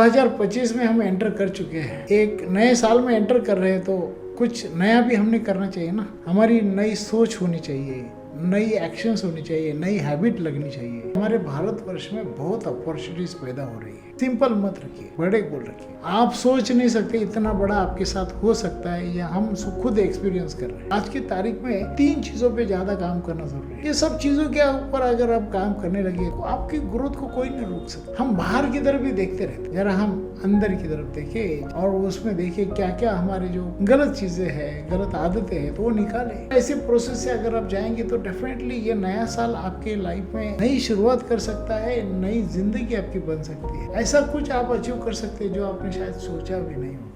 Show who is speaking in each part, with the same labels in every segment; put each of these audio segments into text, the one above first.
Speaker 1: 2025 में हम एंटर कर चुके हैं। एक नए साल में एंटर कर रहे हैं तो कुछ नया भी हमने करना चाहिए ना। हमारी नई सोच होनी चाहिए, नई एक्शंस होनी चाहिए, नई हैबिट लगनी चाहिए। हमारे भारतवर्ष में बहुत अपॉर्चुनिटीज पैदा हो रही है। सिंपल मत रखिए, बड़े गोल रखिए। आप सोच नहीं सकते इतना बड़ा आपके साथ हो सकता है, या हम खुद एक्सपीरियंस कर रहे हैं। आज की तारीख में 3 चीजों पे ज्यादा काम करना जरूरी है। ये सब चीजों के ऊपर अगर आप काम करने लगे तो आपकी ग्रोथ को कोई नहीं रोक सकता। हम बाहर की तरफ भी देखते रहते, जरा हम अंदर की तरफ देखें और उसमें देखिए क्या क्या हमारे जो गलत चीजें हैं, गलत आदतें हैं, तो वो निकाले। ऐसे प्रोसेस से अगर आप जाएंगे तो डेफिनेटली ये नया साल आपके लाइफ में नई शुरुआत कर सकता है, नई जिंदगी आपकी बन सकती है। ऐसा कुछ आप अचीव कर सकते हैं जो आपने शायद सोचा भी नहीं होगा।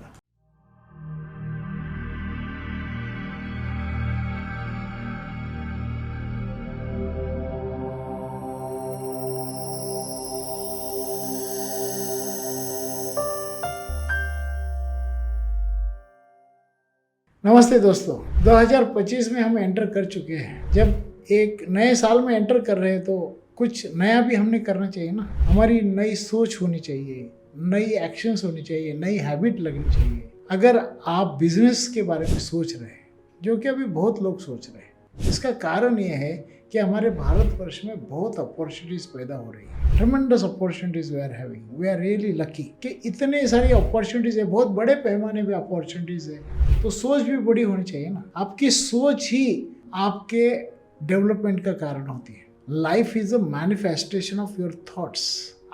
Speaker 1: नमस्ते दोस्तों, 2025 में हम एंटर कर चुके हैं। जब एक नए साल में एंटर कर रहे हैं तो कुछ नया भी हमने करना चाहिए ना। हमारी नई सोच होनी चाहिए, नई एक्शंस होनी चाहिए, नई हैबिट लगनी चाहिए। अगर आप बिजनेस के बारे में सोच रहे हैं, जो कि अभी बहुत लोग सोच रहे हैं, इसका कारण ये है कि हमारे भारतवर्ष में बहुत अपॉर्चुनिटीज पैदा हो रही है। Tremendous opportunities we are having, we are really lucky कि इतने सारी अपॉर्चुनिटीज है, बहुत बड़े पैमाने पे अपॉर्चुनिटीज है। तो सोच भी बड़ी होनी चाहिए ना। आपकी सोच ही आपके डेवलपमेंट का कारण होती है। Life is a manifestation of your thoughts.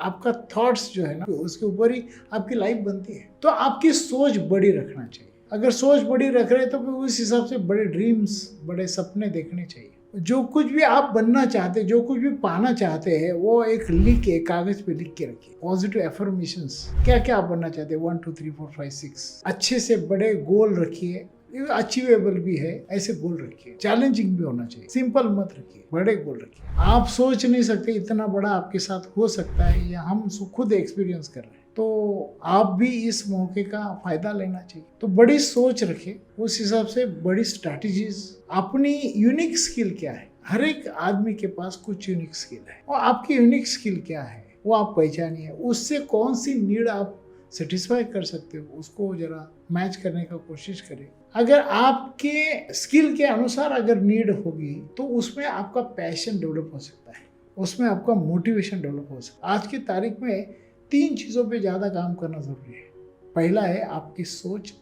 Speaker 1: आपका थॉट्स जो है ना, उसके ऊपर ही आपकी लाइफ बनती है। तो आपकी सोच बड़ी रखना चाहिए। अगर सोच बड़ी रख रहे हैं तो उस हिसाब से बड़े ड्रीम्स, बड़े सपने देखने चाहिए। जो कुछ भी आप बनना चाहते हैं, जो कुछ भी पाना चाहते हैं, वो एक लिख के कागज पे लिख के रखिए। पॉजिटिव एफर्मेशंस, क्या क्या आप बनना चाहते हैं, 1 2 3 4 5 6 अच्छे से बड़े गोल रखिए। अचीवेबल भी है, ऐसे गोल रखिए। चैलेंजिंग भी होना चाहिए, सिंपल मत रखिए, बड़े गोल रखिए। आप सोच नहीं सकते इतना बड़ा आपके साथ हो सकता है, या हम खुद एक्सपीरियंस कर रहे हैं। तो आप भी इस मौके का फायदा लेना चाहिए। तो बड़ी सोच रखिए, उस हिसाब से बड़ी स्ट्रैटेजीज। अपनी यूनिक स्किल क्या है, हर एक आदमी के पास कुछ यूनिक स्किल है, और आपकी यूनिक स्किल क्या है वो आप पहचानिए। उससे कौन सी नीड आप सेटिस्फाई कर सकते हो, उसको जरा मैच करने का कोशिश करें। अगर आपके स्किल के अनुसार अगर नीड होगी तो उसमें आपका पैशन डेवलप हो सकता है, उसमें आपका मोटिवेशन डेवलप हो सकता है। आज की तारीख में 3 चीज़ों पे ज़्यादा काम करना ज़रूरी है। पहला है आपकी सोच,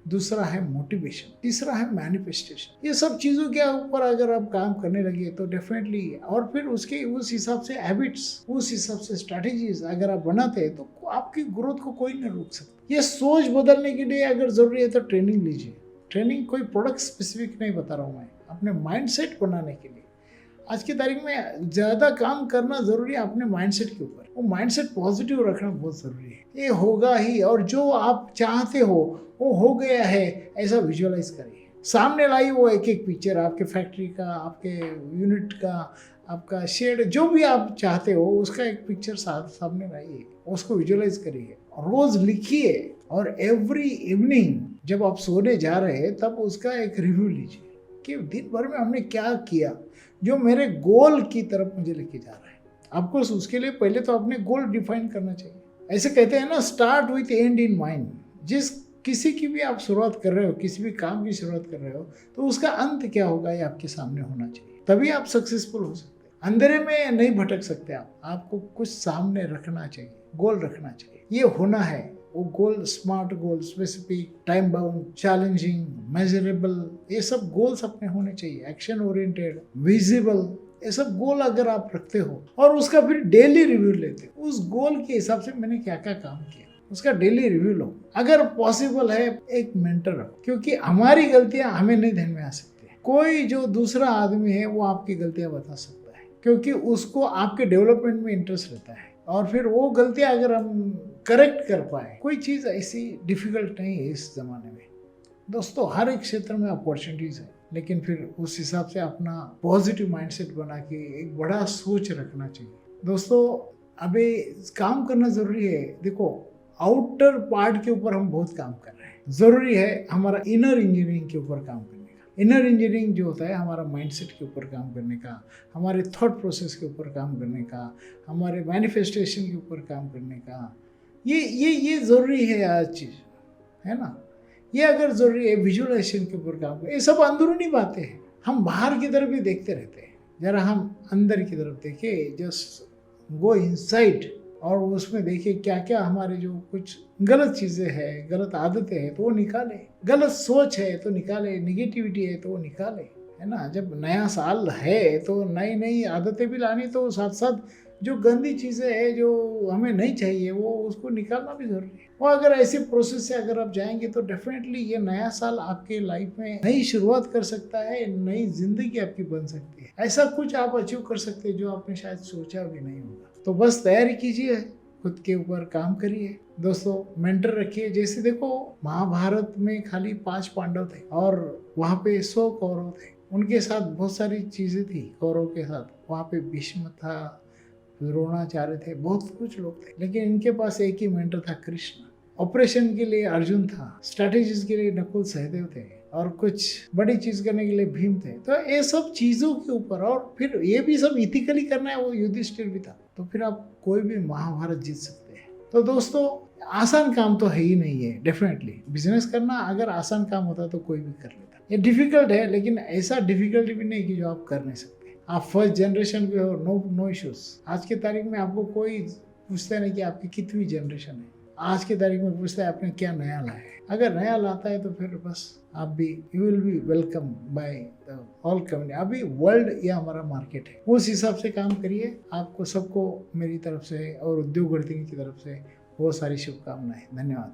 Speaker 1: दूसरा है मोटिवेशन, तीसरा है मैनिफेस्टेशन। ये सब चीज़ों के ऊपर अगर आप काम करने लगे तो डेफिनेटली, और फिर उसके उस हिसाब से हैबिट्स, उस हिसाब से स्ट्रैटेजीज अगर आप बनाते हैं तो आपकी ग्रोथ को कोई नहीं रोक सकता। ये सोच बदलने के लिए अगर ज़रूरी है तो ट्रेनिंग लीजिए। ट्रेनिंग कोई प्रोडक्ट स्पेसिफिक नहीं बता रहा हूँ मैं, अपने माइंडसेट बनाने के लिए आज की तारीख में ज़्यादा काम करना ज़रूरी है अपने माइंडसेट के ऊपर। वो माइंडसेट पॉजिटिव रखना बहुत ज़रूरी है। ये होगा ही, और जो आप चाहते हो वो हो गया है, ऐसा विजुअलाइज करिए। सामने लाइए वो एक एक पिक्चर, आपके फैक्ट्री का, आपके यूनिट का, आपका शेड, जो भी आप चाहते हो उसका एक पिक्चर सामने लाइए, उसको विजुअलाइज करिए, रोज़ लिखिए। और एवरी इवनिंग जब आप सोने जा रहे हैं तब उसका एक रिव्यू लीजिए कि दिन भर में हमने क्या किया जो मेरे गोल की तरफ मुझे लेके जा रहा है। आपको उसके लिए पहले तो अपने गोल डिफाइन करना चाहिए। ऐसे कहते हैं ना, start with and in mind. जिस किसी की भी आप शुरुआत कर रहे हो, किसी भी काम की शुरुआत कर रहे हो, तो उसका अंत क्या होगा ये आपके सामने होना चाहिए, तभी आप सक्सेसफुल हो सकते हैं। अंधेरे में नहीं भटक सकते आप, आपको कुछ सामने रखना चाहिए, गोल रखना चाहिए। ये होना है वो goal, smart goal, specific, time bound, challenging, measurable, ये सब गोल्स अपने होने चाहिए। एक्शन ओरिएंटेड, विजिबल, ये सब गोल अगर आप रखते हो और उसका फिर डेली रिव्यू लेते हो, उस गोल के हिसाब से मैंने क्या क्या काम किया उसका डेली रिव्यू लो। अगर पॉसिबल है एक मेंटर रखो, क्योंकि हमारी गलतियां हमें नहीं ध्यान में आ सकती है। कोई जो दूसरा आदमी है वो आपकी गलतियां बता सकता है, क्योंकि उसको आपके डेवलपमेंट में इंटरेस्ट रहता है। और फिर वो गलतियां अगर हम करेक्ट कर पाए, कोई चीज़ ऐसी डिफिकल्ट नहीं है इस ज़माने में। दोस्तों, हर एक क्षेत्र में अपॉर्चुनिटीज़ है, लेकिन फिर उस हिसाब से अपना पॉजिटिव माइंडसेट बना के एक बड़ा सोच रखना चाहिए। दोस्तों, अभी काम करना ज़रूरी है। देखो, आउटर पार्ट के ऊपर हम बहुत काम कर रहे हैं, ज़रूरी है हमारा इनर इंजीनियरिंग के ऊपर काम करना। इनर इंजीनियरिंग जो होता है हमारा माइंडसेट के ऊपर काम करने का, हमारे थॉट प्रोसेस के ऊपर काम करने का, हमारे मैनिफेस्टेशन के ऊपर काम करने का, ये ज़रूरी है आज चीज़, है ना। ये अगर ज़रूरी है विजुअलाइजेशन के ऊपर काम करें, ये सब अंदरूनी बातें हैं। हम बाहर की तरफ भी देखते रहते हैं, ज़रा हम अंदर की तरफ देखें, जस्ट गो इनसाइड और उसमें देखिए क्या क्या हमारे जो कुछ गलत चीज़ें हैं, गलत आदतें हैं तो वो निकालें, गलत सोच है तो निकालें, निगेटिविटी है तो वो निकालें, है ना। जब नया साल है तो नई नई आदतें भी लानी, तो साथ साथ जो गंदी चीज़ें हैं जो हमें नहीं चाहिए वो उसको निकालना भी ज़रूरी है। और अगर ऐसे प्रोसेस से अगर आप जाएंगे तो डेफिनेटली ये नया साल आपके लाइफ में नई शुरुआत कर सकता है, नई जिंदगी आपकी बन सकती है। ऐसा कुछ आप अचीव कर सकते हैं जो आपने शायद सोचा भी नहीं होगा। तो बस तैयारी कीजिए, खुद के ऊपर काम करिए दोस्तों, मेंटर रखिए। जैसे देखो महाभारत में खाली 5 पांडव थे और वहाँ पे 100 कौरव थे, उनके साथ बहुत सारी चीज़ें थी। कौरव के साथ वहाँ पे भीष्म था, द्रोणाचार्य थे, बहुत कुछ लोग थे, लेकिन इनके पास एक ही मेंटर था, कृष्ण। ऑपरेशन के लिए अर्जुन था, स्ट्रैटेजीज के लिए नकुल सहदेव थे, और कुछ बड़ी चीज करने के लिए भीम थे। तो ये सब चीजों के ऊपर, और फिर ये भी सब इथिकली करना है, वो युधिष्ठिर भी था। तो फिर आप कोई भी महाभारत जीत सकते हैं। तो दोस्तों आसान काम तो है ही नहीं है। डेफिनेटली बिजनेस करना अगर आसान काम होता तो कोई भी कर लेता। ये डिफिकल्ट है, लेकिन ऐसा डिफिकल्टी भी नहीं कि जो आप कर नहीं सकते। आप फर्स्ट जनरेशन पे हो, नो इश्यूज। आज की तारीख में आपको कोई पूछता नहीं कि आपकी कितनी जनरेशन है। आज की तारीख में पूछता है आपने क्या नया लाया है। अगर नया लाता है तो फिर बस आप भी, you will be welcome by the all community. अभी वर्ल्ड ये हमारा मार्केट है, उस हिसाब से काम करिए। आपको सबको मेरी तरफ से और उद्योग वर्धिनी की तरफ से बहुत सारी शुभकामनाएं। धन्यवाद।